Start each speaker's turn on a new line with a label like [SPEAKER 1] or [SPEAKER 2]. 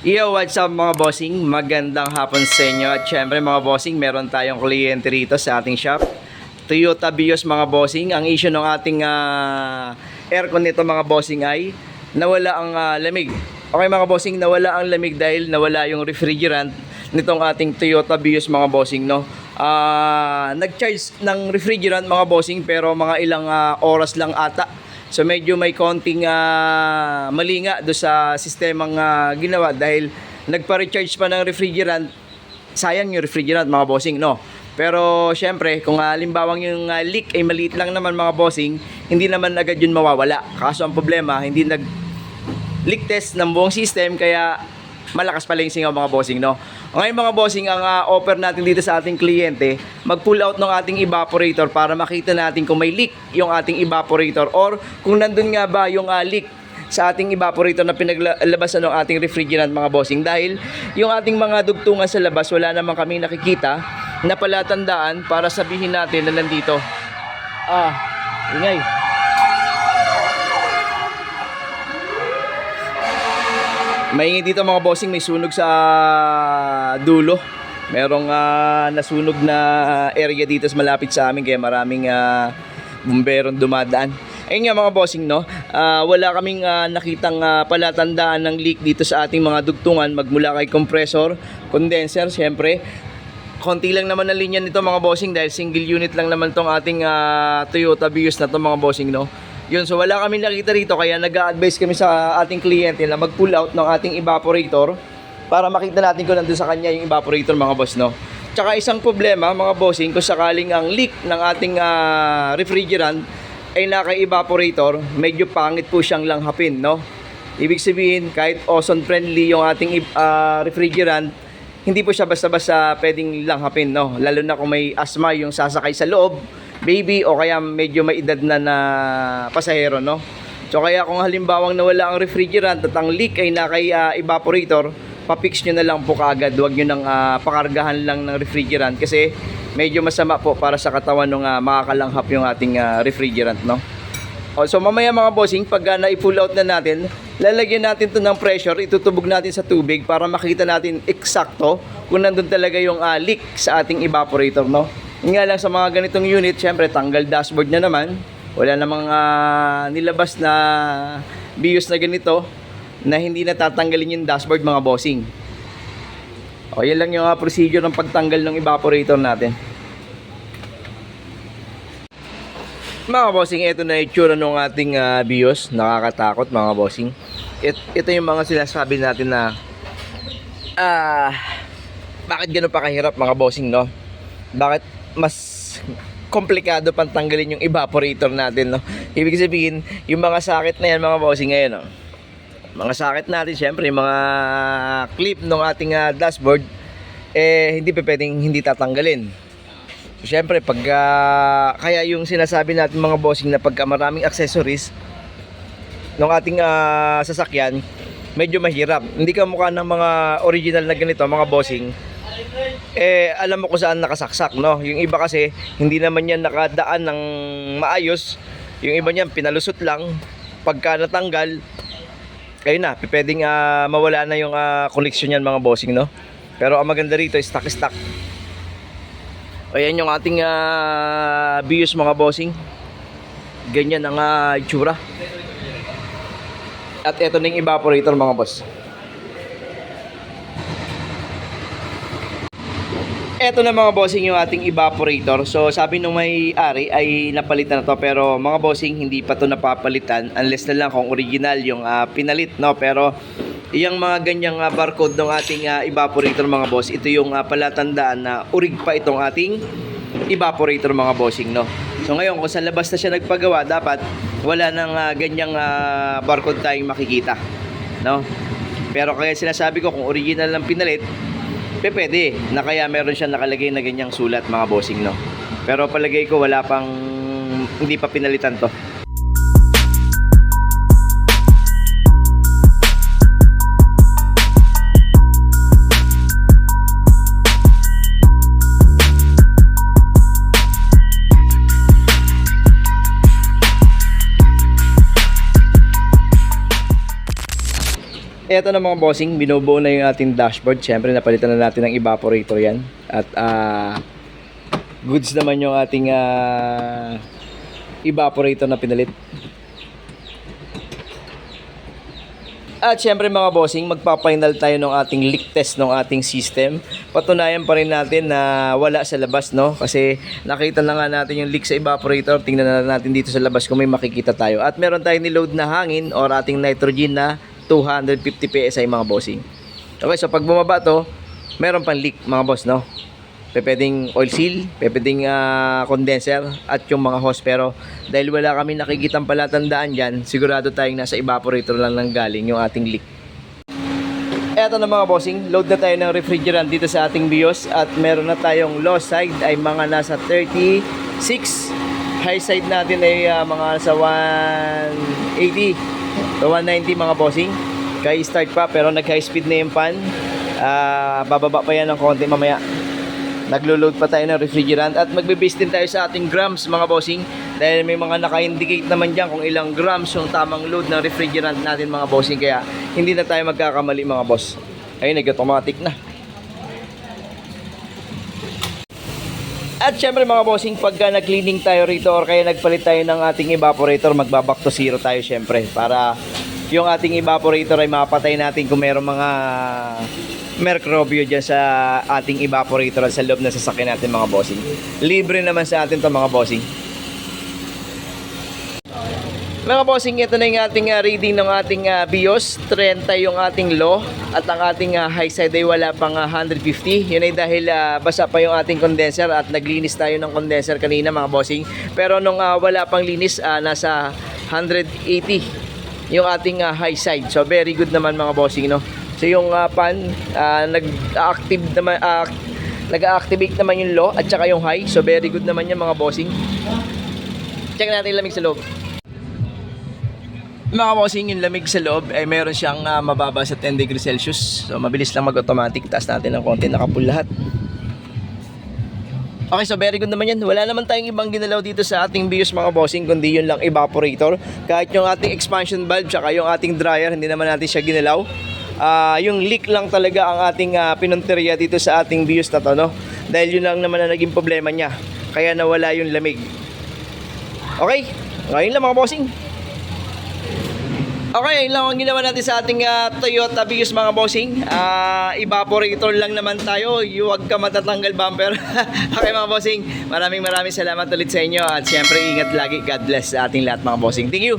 [SPEAKER 1] Yo, what's up mga bossing? Magandang hapon sa inyo. At syempre mga bossing, meron tayong kliyente rito sa ating shop. Toyota Vios mga bossing. Ang issue ng ating aircon nito mga bossing ay nawala ang lamig. Okay mga bossing, nawala ang lamig dahil nawala yung refrigerant nitong ating Toyota Vios mga bossing, no? Nag-charge ng refrigerant mga bossing pero mga ilang oras lang ata. So medyo may konting mali nga do sa sistemang ginawa dahil nagpa-recharge pa ng refrigerant. Sayang yung refrigerant mga bossing, no? Pero syempre kung halimbawang yung leak ay maliit lang naman mga bossing, hindi naman agad yun mawawala. Kaso ang problema, hindi nag-leak test ng buong system kaya malakas pala yung singaw mga bossing, no? Ngayon mga bossing, ang offer natin dito sa ating kliyente, mag-pull out ng ating evaporator para makita natin kung may leak yung ating evaporator or kung nandun nga ba yung leak sa ating evaporator na pinaglabasan ng ating refrigerant mga bossing. Dahil yung ating mga dugtungan sa labas, wala naman kami nakikita na palatandaan para sabihin natin na nandito. Ingay. Maingay dito mga bossing, may sunog sa dulo. Merong nasunog na area dito sa malapit sa amin kaya maraming bumberong dumadaan. Ayun nga mga bossing, no? Wala kaming nakitang palatandaan ng leak dito sa ating mga dugtungan magmula kay compressor, condenser, syempre. Konti lang naman ang linya nito mga bossing dahil single unit lang naman tong ating Toyota Vios na to mga bossing, no? Yun, so wala kami nakita rito kaya nag-a-advise kami sa ating kliyente na mag-pull out ng ating evaporator para makita natin kung nandun sa kanya yung evaporator mga boss, no? Tsaka isang problema mga bossing, kung sakaling ang leak ng ating refrigerant ay naka-evaporator, medyo pangit po siyang langhapin, no? Ibig sabihin, kahit ozone friendly yung ating refrigerant, hindi po siya basta-basta pwedeng langhapin, no? Lalo na kung may asthma yung sasakay sa loob, baby, o kaya medyo may edad na pasahero, no? So kaya kung halimbawang nawala ang refrigerant at ang leak ay naka-evaporator, papix nyo na lang po kaagad. Huwag nyo nang pakargahan lang ng refrigerant kasi medyo masama po para sa katawan ng makakalanghap yung ating refrigerant, no? So mamaya mga bossing, pag na-pull out na natin, lalagyan natin to ng pressure, itutubog natin sa tubig para makita natin eksakto kung nandun talaga yung leak sa ating evaporator, no? Nga lang sa mga ganitong unit, syempre tanggal dashboard na naman. Wala namang nilabas na Vios na ganito na hindi natatanggalin yung dashboard mga bossing. O yan lang yung procedure ng pagtanggal ng evaporator natin. Mga bossing, ito na itsura ng ating Vios. Nakakatakot mga bossing. Ito yung mga sinasabi natin na bakit gano'n pa kahirap mga bossing, no? Bakit mas komplikado pang tanggalin yung evaporator natin, no? Ibig sabihin, yung mga sakit na yan mga bossing ngayon, no? Mga sakit natin, syempre, yung mga clip ng ating dashboard, hindi pa pwedeng hindi tatanggalin. So, syempre, kaya yung sinasabi natin mga bossing na pagka maraming accessories ng ating sasakyan, medyo mahirap. Hindi ka mukha ng mga original na ganito, mga bossing, alam mo kung saan nakasaksak, no? Yung iba kasi hindi naman yan nakadaan ng maayos. Yung iba niyan pinalusot lang. Pagka natanggal, ayun na, pwedeng mawala na yung koneksyon yan mga bossing, no? Pero ang maganda rito is stock. Ayan yung ating Vios mga bossing. Ganyan ang itsura. At ito na yung evaporator mga boss. Eto na mga bossing yung ating evaporator. So sabi nung may-ari ay napalitan na to, pero mga bossing hindi pa to napapalitan unless na lang kung original yung pinalit, no? Pero yung mga ganyang barcode ng ating evaporator mga boss, ito yung palatandaan na urig pa itong ating evaporator mga bossing, no? So ngayon kung sa labas na siya nagpagawa, dapat wala nang ganyang barcode tayong makikita, no? Pero kaya sinasabi ko kung original lang pinalit, pwede na kaya meron siya nakalagay na ganyang sulat mga bossing, no? Pero palagay ko wala pang, hindi pa pinalitan to. Eto na mga bossing, binubuo na yung ating dashboard. Siyempre napalitan na natin ng evaporator yan. At goods naman yung ating evaporator na pinalit. At syempre mga bossing, magpa-final tayo ng ating leak test ng ating system. Patunayan pa rin natin na wala sa labas, no? Kasi nakita na nga natin yung leak sa evaporator. Tingnan na natin dito sa labas kung may makikita tayo. At meron tayong niload na hangin or ating nitrogen na 250 PSI mga bossing. Okay, so pag bumaba to, meron pang leak mga boss, no? Pwedeng oil seal, pwedeng condenser at yung mga hose. Pero dahil wala kami nakikitang palatandaan dyan, sigurado tayong nasa evaporator lang nang galing yung ating leak. Eto na mga bossing, load na tayo ng refrigerant dito sa ating BIOS. At meron na tayong low side ay mga nasa 36. High side natin ay mga nasa 180 to 190 mga bossing. Kaya start pa pero nag high speed na yung fan. Bababa pa yan ng konti mamaya. Naglo-load pa tayo ng refrigerant at magbe-base din tayo sa ating grams mga bossing, dahil may mga naka-indicate naman dyan kung ilang grams yung tamang load ng refrigerant natin mga bossing, kaya hindi na tayo magkakamali mga boss. Ayun, nag-automatic na. At syempre mga bossing, pagka nag-cleaning tayo rito or kaya nagpalit tayo ng ating evaporator, magbaback to zero tayo syempre para yung ating evaporator ay mapatay natin kung mayroong mga merkrobyo dyan sa ating evaporator at sa loob na sasakyan natin mga bossing. Libre naman sa atin to mga bossing. Mga bossing, ito na yung ating reading ng ating BIOS. 30 yung ating low at ang ating high side ay wala pang 150. Yun ay dahil basa pa yung ating condenser at naglinis tayo ng condenser kanina mga bossing. Pero nung wala pang linis, nasa 180 yung ating high side. So very good naman mga bossing, no? So yung fan nag-active naman, nag-activate naman yung low at saka yung high. So very good naman yan mga bossing. Check natin yung lamig sa loob. Mga bossing, yung lamig sa loob ay meron siyang mababa sa 10 degrees Celsius. So mabilis lang mag-automatic. Taas natin ng konti, nakapull lahat. Okay, so very good naman yan. Wala naman tayong ibang ginalaw dito sa ating BIOS mga bossing, kundi yun lang evaporator. Kahit yung ating expansion valve saka yung ating dryer, hindi naman natin siya ginalaw. Yung leak lang talaga ang ating pinunteriya dito sa ating BIOS na to, no? Dahil yun lang naman na naging problema niya, kaya nawala yung lamig. Okay, ngayon lang mga bossing. Okay, yun lang ang ginawa natin sa ating Toyota BIOS mga bossing. Evaporator lang naman tayo, huwag ka matatanggal bumper. Okay mga bossing, maraming salamat ulit sa inyo. At syempre ingat lagi, God bless sa ating lahat mga bossing. Thank you.